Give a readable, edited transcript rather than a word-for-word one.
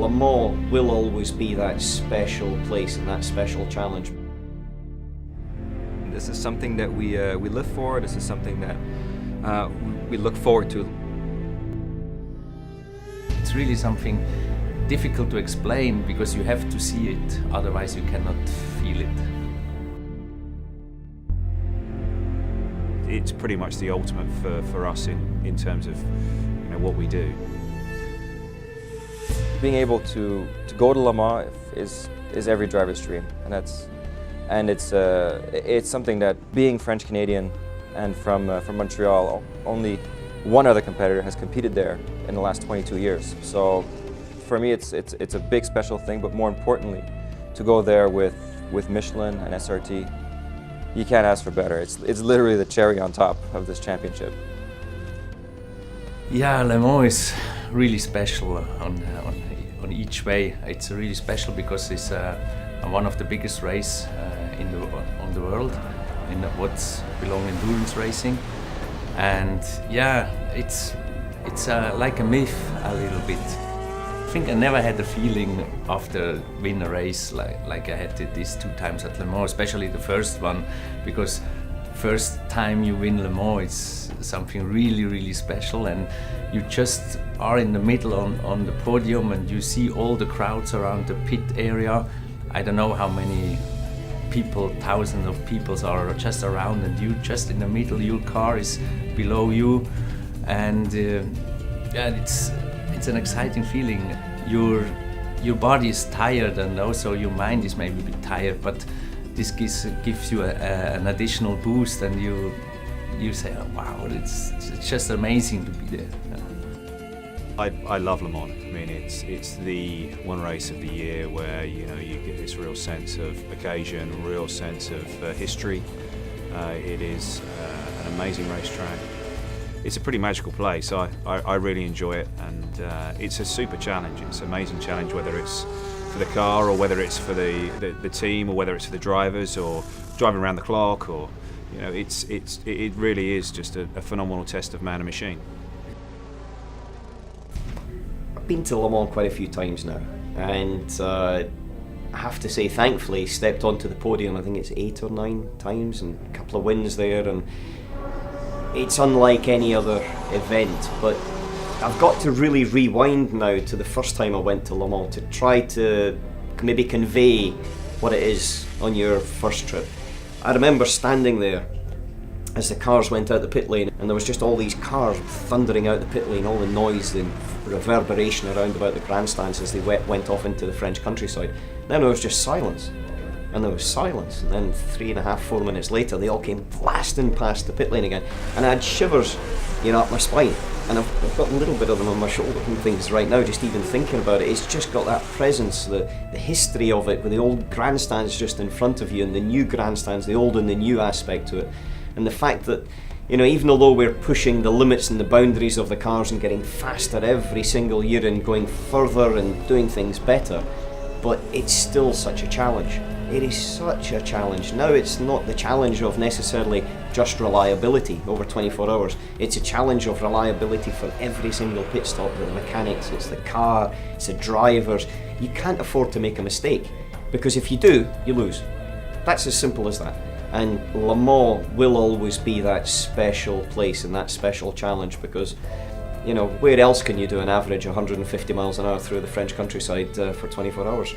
Le Mans will always be that special place and that special challenge. This is something that we live for. This is something that we look forward to. It's really something difficult to explain because you have to see it, otherwise you cannot feel it. It's pretty much the ultimate for us in terms of what we do. Being able to go to Le Mans is every driver's dream, and it's something that, being French Canadian and from Montreal, only one other competitor has competed there in the last 22 years. So for me, it's a big special thing. But more importantly, to go there with Michelin and SRT, you can't ask for better. It's literally the cherry on top of this championship. Yeah, Le Mans is really special on each way. It's really special because it's one of the biggest races on the world in what's belong endurance racing, and yeah, it's like a myth a little bit. I think I never had a feeling after win a race like I had these 2 times at Le Mans, especially the first one, because first time you win Le Mans, it's something really, really special, and you just are in the middle on the podium and you see all the crowds around the pit area. I don't know how many people, thousands of people are just around, and you just in the middle, your car is below you, and yeah, it's an exciting feeling. Your body is tired and also your mind is maybe a bit tired, but this gives you an additional boost, and you say, oh, wow, it's just amazing to be there. I love Le Mans. I mean, it's the one race of the year where you get this real sense of occasion, real sense of history. It is an amazing racetrack. It's a pretty magical place. I really enjoy it, and it's a super challenge. It's an amazing challenge, whether it's for the car or whether it's for the team or whether it's for the drivers or driving around the clock, or it really is just a phenomenal test of man and machine. I've been to Le Mans quite a few times now, and I have to say, thankfully, stepped onto the podium, I think it's 8 or 9 times, and a couple of wins there, and it's unlike any other event. But I've got to really rewind now to the first time I went to Le Mans to try to maybe convey what it is on your first trip. I remember standing there as the cars went out the pit lane, and there was just all these cars thundering out the pit lane, all the noise, the reverberation around about the grandstands as they went off into the French countryside. Then there was just silence, and there was silence, and then 3.5, 4 minutes later they all came blasting past the pit lane again, and I had shivers up my spine, and I've got a little bit of them on my shoulder and things right now, just even thinking about it. It's just got that presence, the history of it, with the old grandstands just in front of you and the new grandstands, the old and the new aspect to it. And the fact that, even although we're pushing the limits and the boundaries of the cars and getting faster every single year and going further and doing things better, but it's still such a challenge. It is such a challenge. Now it's not the challenge of necessarily just reliability over 24 hours. It's a challenge of reliability for every single pit stop, with the mechanics, it's the car, it's the drivers. You can't afford to make a mistake, because if you do, you lose. That's as simple as that. And Le Mans will always be that special place and that special challenge, because where else can you do an average 150 miles an hour through the French countryside for 24 hours?